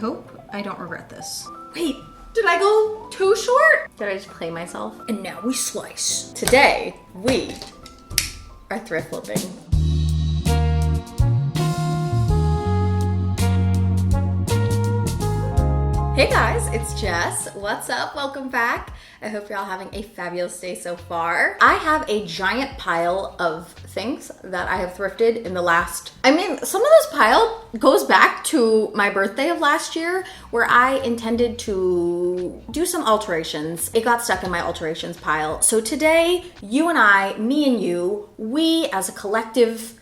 hope I don't regret this. Wait, did I go too short? Did I just play myself? And now we slice. Today, we are thrift flipping. Hey guys, it's Jess. What's up? Welcome back. I hope you're all having a fabulous day so far. I have a giant pile of things that I have thrifted in the last, some of this pile goes back to my birthday of last year where I intended to do some alterations. It got stuck in my alterations pile. So today, you and I, me and you, we as a collective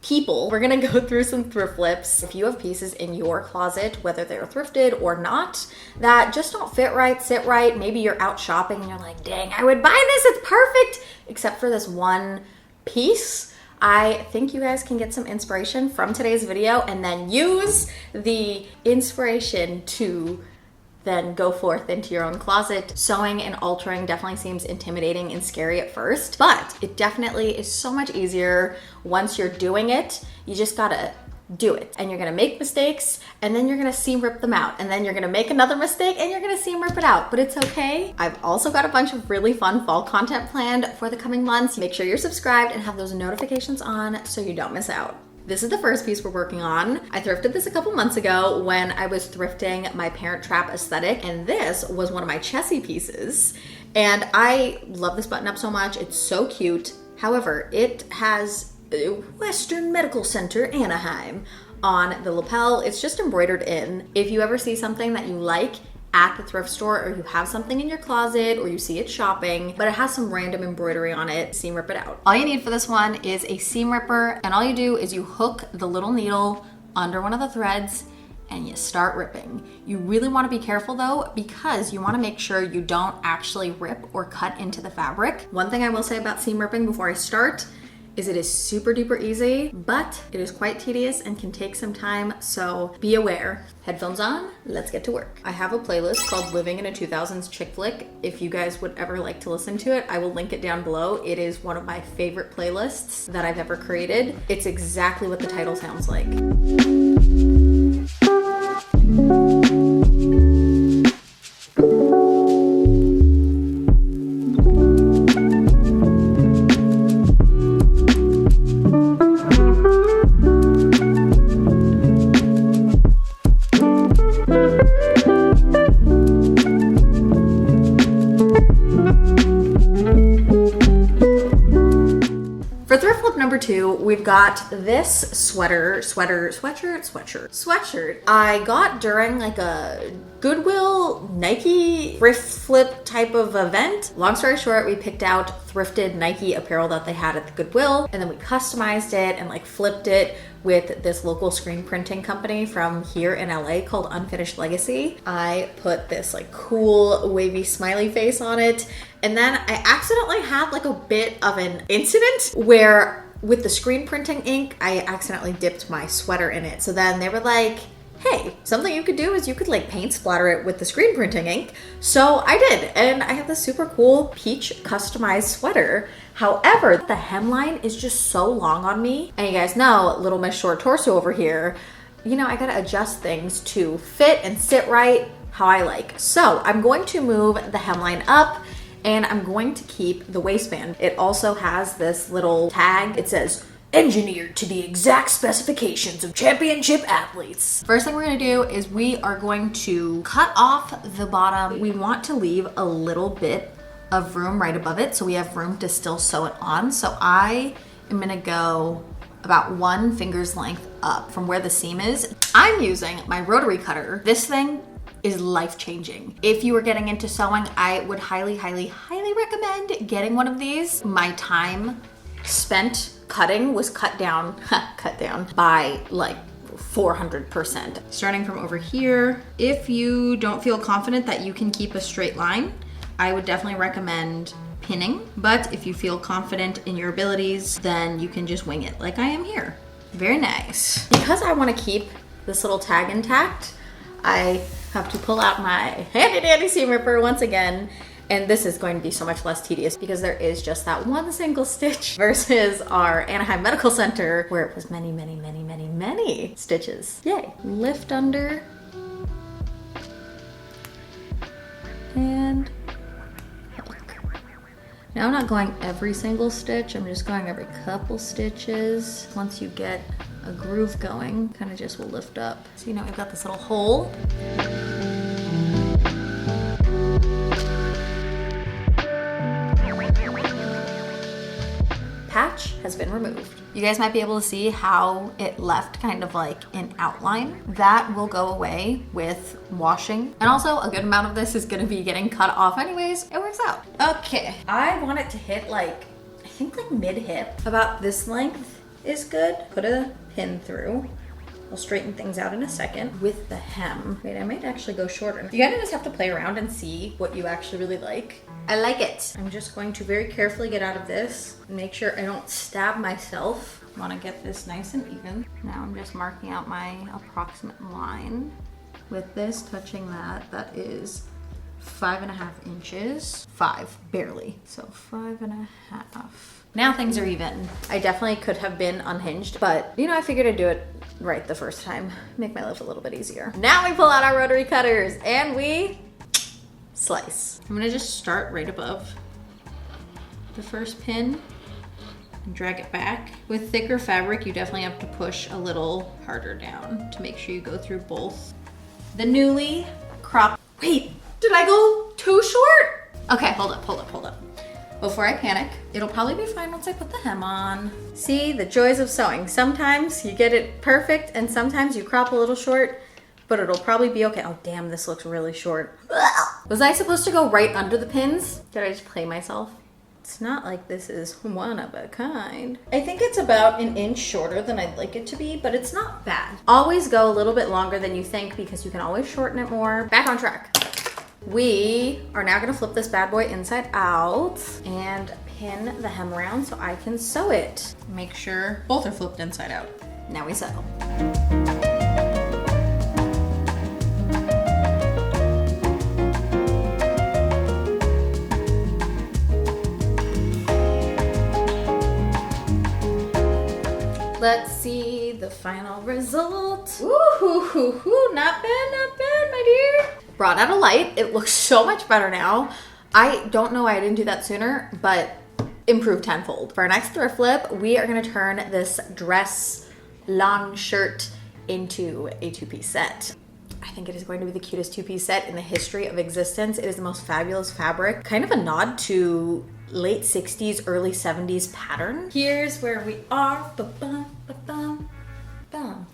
people, we're gonna go through some thrift flips. If you have pieces in your closet, whether they're thrifted or not, that just don't fit right, sit right, maybe you're out shopping and you're like, dang, I would buy this, it's perfect, except for this one piece, I think you guys can get some inspiration from today's video and then use the inspiration to then go forth into your own closet. Sewing and altering definitely seems intimidating and scary at first, but it definitely is so much easier once you're doing it. You just gotta do it. And you're gonna make mistakes and then you're gonna seam rip them out. And then you're gonna make another mistake and you're gonna seam rip it out, but it's okay. I've also got a bunch of really fun fall content planned for the coming months. Make sure you're subscribed and have those notifications on so you don't miss out. This is the first piece we're working on. I thrifted this a couple months ago when I was thrifting my Parent Trap aesthetic, and this was one of my Chessie pieces. And I love this button up so much, it's so cute. However, it has Western Medical Center Anaheim on the lapel. It's just embroidered in. If you ever see something that you like at the thrift store, or you have something in your closet, or you see it shopping, but it has some random embroidery on it, seam rip it out. All you need for this one is a seam ripper, and all you do is you hook the little needle under one of the threads and you start ripping. You really want to be careful though, because you want to make sure you don't actually rip or cut into the fabric. One thing I will say about seam ripping before I start is it is super duper easy, but it is quite tedious and can take some time, so be aware. Headphones on, let's get to work. I have a playlist called Living in a 2000s Chick Flick. If you guys would ever like to listen to it, I will link it down below. It is one of my favorite playlists that I've ever created. It's exactly what the title sounds like. For thrift flip number 2, we've got this sweatshirt I got during like a Goodwill Nike thrift flip type of event. Long story short, we picked out thrifted Nike apparel that they had at the Goodwill, and then we customized it and like flipped it with this local screen printing company from here in LA called Unfinished Legacy. I put this like cool wavy smiley face on it, and then I accidentally had like a bit of an incident where with the screen printing ink, I accidentally dipped my sweater in it. So then they were like, hey, something you could do is you could like paint splatter it with the screen printing ink. So I did, and I have this super cool peach customized sweater. However, the hemline is just so long on me. And you guys know, little Miss Short Torso over here, you know, I gotta adjust things to fit and sit right how I like. So I'm going to move the hemline up, and I'm going to keep the waistband. It also has this little tag. It says, engineered to the exact specifications of championship athletes. First thing we're gonna do is we are going to cut off the bottom. We want to leave a little bit of room right above it so we have room to still sew it on. So I am gonna go about 1 finger's length up from where the seam is. I'm using my rotary cutter. This thing is life-changing. If you were getting into sewing, I would highly, highly, highly recommend getting one of these. My time spent cutting was cut down by like 400%. Starting from over here, if you don't feel confident that you can keep a straight line, I would definitely recommend pinning. But if you feel confident in your abilities, then you can just wing it like I am here. Very nice. Because I want to keep this little tag intact, I have to pull out my handy dandy seam ripper once again, and this is going to be so much less tedious because there is just that one single stitch versus our Anaheim Medical Center where it was many, many, many, many, many stitches. Yay. Lift under Now I'm not going every single stitch, I'm just going every couple stitches. Once you get a groove going, kind of just will lift up. So now we've got this little hole. Patch has been removed. You guys might be able to see how it left kind of like an outline. That will go away with washing. And also a good amount of this is gonna be getting cut off anyways. It works out. Okay, I want it to hit like, I think like mid-hip. About this length is good. Put a pin through. I'll straighten things out in a second with the hem. Wait, I might actually go shorter. You gotta just have to play around and see what you actually really like. I like it. I'm just going to very carefully get out of this and make sure I don't stab myself. I wanna get this nice and even. Now I'm just marking out my approximate line. With this touching that, that is 5.5 inches. 5, barely. So 5.5. Now things are even. I definitely could have been unhinged, but you know, I figured I'd do it right the first time. Make my life a little bit easier. Now we pull out our rotary cutters and we slice. I'm gonna just start right above the first pin and drag it back. With thicker fabric, you definitely have to push a little harder down to make sure you go through both the newly cropped. Wait, did I go too short? Okay, hold up. Before I panic, it'll probably be fine once I put the hem on. See, the joys of sewing. Sometimes you get it perfect and sometimes you crop a little short, but it'll probably be okay. Oh damn, this looks really short. Was I supposed to go right under the pins? Did I just play myself? It's not like this is one of a kind. I think it's about an inch shorter than I'd like it to be, but it's not bad. Always go a little bit longer than you think because you can always shorten it more. Back on track. We are now gonna flip this bad boy inside out and pin the hem around so I can sew it. Make sure both are flipped inside out. Now we sew. Let's see the final result. Ooh, not bad, my dear. Brought out a light. It looks so much better now. I don't know why I didn't do that sooner, but improved tenfold. For our next thrift flip, we are gonna turn this dress long shirt into a two-piece set. I think it is going to be the cutest two-piece set in the history of existence. It is the most fabulous fabric. Kind of a nod to late 60s, early 70s pattern. Here's where we are. Ba-bum, ba-bum.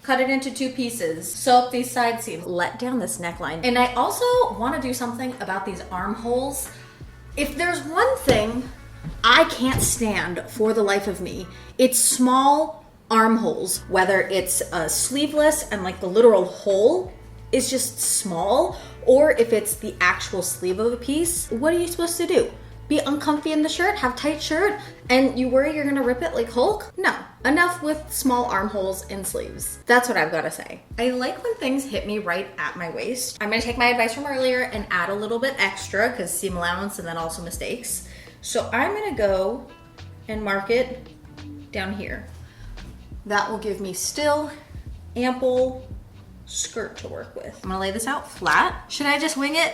Cut it into 2 pieces. Sew up these side seams. Let down this neckline. And I also want to do something about these armholes. If there's one thing I can't stand for the life of me, it's small armholes. Whether it's sleeveless and like the literal hole is just small, or if it's the actual sleeve of a piece. What are you supposed to do? Be uncomfy in the shirt, have tight shirt, and you worry you're gonna rip it like Hulk? No, enough with small armholes and sleeves. That's what I've gotta say. I like when things hit me right at my waist. I'm gonna take my advice from earlier and add a little bit extra because seam allowance and then also mistakes. So I'm gonna go and mark it down here. That will give me still ample skirt to work with. I'm gonna lay this out flat. Should I just wing it?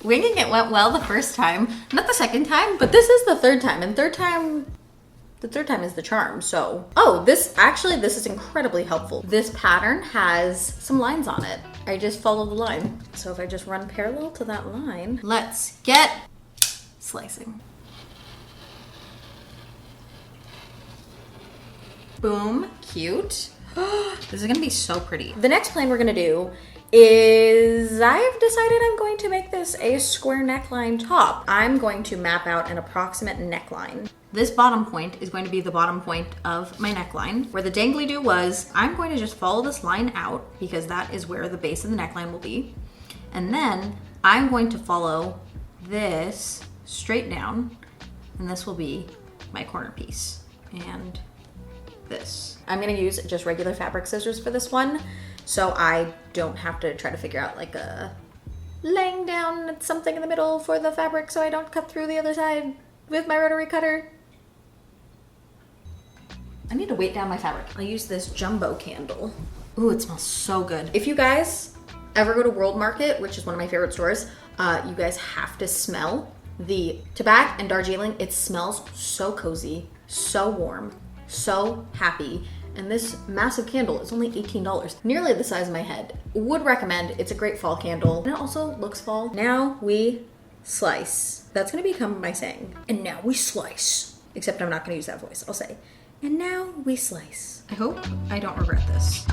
Winging it went well the first time, not the second time, but this is the third time, and the third time is the charm. So, oh, this is incredibly helpful. This pattern has some lines on it. I just follow the line. So if I just run parallel to that line, let's get slicing. Boom, cute. This is gonna be so pretty. The next plan we're gonna do is I've decided I'm going to make this a square neckline top. I'm going to map out an approximate neckline. This bottom point is going to be the bottom point of my neckline. Where the dangly do was, I'm going to just follow this line out because that is where the base of the neckline will be. And then I'm going to follow this straight down, and this will be my corner piece. And this. I'm gonna use just regular fabric scissors for this one, so I don't have to try to figure out like a laying down something in the middle for the fabric so I don't cut through the other side with my rotary cutter. I need to weight down my fabric. I'll use this jumbo candle. Ooh, it smells so good. If you guys ever go to World Market, which is one of my favorite stores, you guys have to smell the tobacco and Darjeeling. It smells so cozy, so warm, so happy. And this massive candle is only $18, nearly the size of my head. Would recommend. It's a great fall candle. And it also looks fall. Now we slice. That's gonna become my saying. And now we slice. Except I'm not gonna use that voice. I'll say, and now we slice. I hope I don't regret this.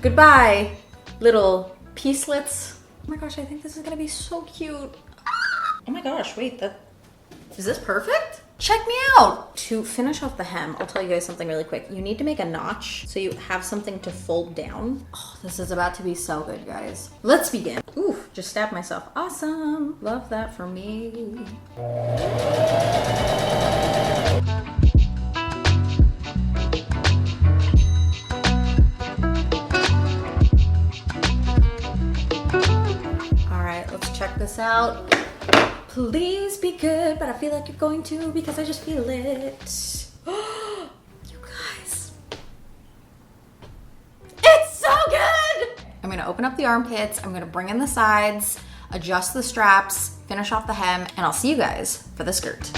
Goodbye, little piecelets. Oh my gosh, I think this is gonna be so cute. Oh my gosh, wait, is this perfect? Check me out. To finish off the hem, I'll tell you guys something really quick. You need to make a notch so you have something to fold down. Oh, this is about to be so good, guys. Let's begin. Ooh, just stabbed myself. Awesome. Love that for me. All right, let's check this out. Please be good, but I feel like you're going to because I just feel it. You guys. It's so good! I'm gonna open up the armpits, I'm gonna bring in the sides, adjust the straps, finish off the hem, and I'll see you guys for the skirt.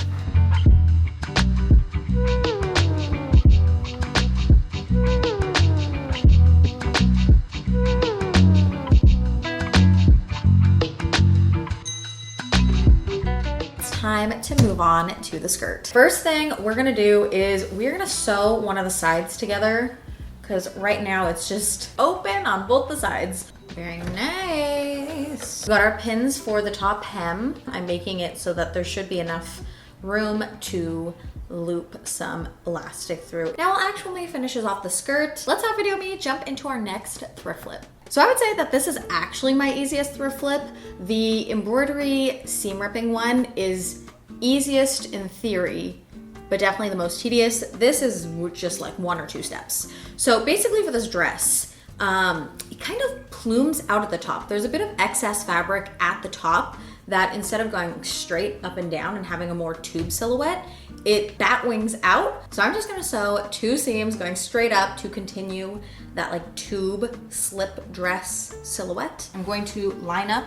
Time to move on to the skirt. First thing we're gonna do is we're gonna sew one of the sides together because right now it's just open on both the sides. Very nice. We got our pins for the top hem. I'm making it so that there should be enough room to loop some elastic through. Now while actually finishes off the skirt, let's have video me jump into our next thrift flip. So I would say that this is actually my easiest thrift flip. The embroidery seam ripping one is easiest in theory, but definitely the most tedious. This is just like 1 or 2 steps. So basically for this dress, it kind of plumes out at the top. There's a bit of excess fabric at the top that instead of going straight up and down and having a more tube silhouette, it bat wings out. So I'm just gonna sew 2 seams going straight up to continue that like tube slip dress silhouette. I'm going to line up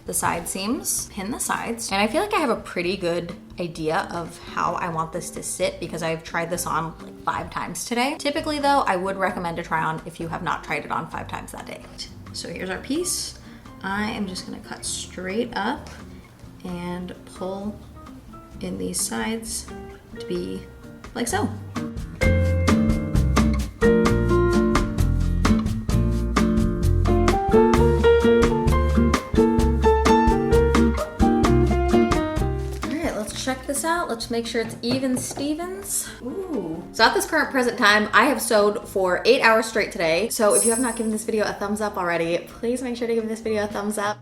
the side seams, pin the sides, and I feel like I have a pretty good idea of how I want this to sit because I've tried this on like 5 times today. Typically though, I would recommend to try on if you have not tried it on 5 times that day. So here's our piece. I am just gonna cut straight up and pull in these sides to be like so. Check this out. Let's make sure it's even Stevens. Ooh. So at this current present time, I have sewed for 8 hours straight today. So if you have not given this video a thumbs up already, please make sure to give this video a thumbs up.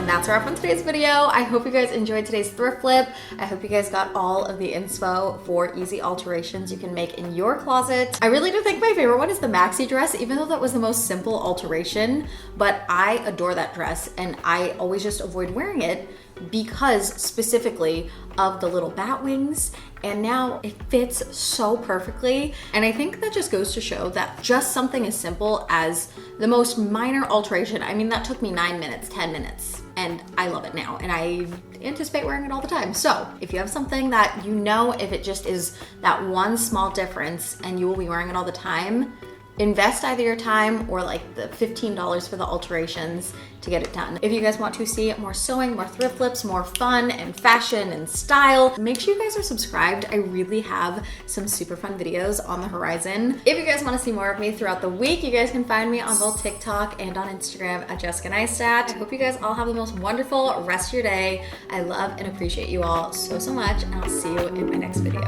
That's a wrap on today's video. I hope you guys enjoyed today's thrift flip. I hope you guys got all of the inspo for easy alterations you can make in your closet. I really do think my favorite one is the maxi dress, even though that was the most simple alteration, but I adore that dress and I always just avoid wearing it because specifically of the little bat wings, and now it fits so perfectly. And I think that just goes to show that just something as simple as the most minor alteration, I mean, that took me 9 minutes, 10 minutes, and I love it now, and I anticipate wearing it all the time. So if you have something that you know, if it just is that one small difference and you will be wearing it all the time, invest either your time or like the $15 for the alterations to get it done. If you guys want to see more sewing, more thrift flips, more fun and fashion and style, make sure you guys are subscribed. I really have some super fun videos on the horizon. If you guys want to see more of me throughout the week, you guys can find me on both TikTok and on Instagram at Neistadt. I hope you guys all have the most wonderful rest of your day. I love and appreciate you all so much, and I'll see you in my next video.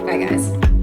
Bye guys.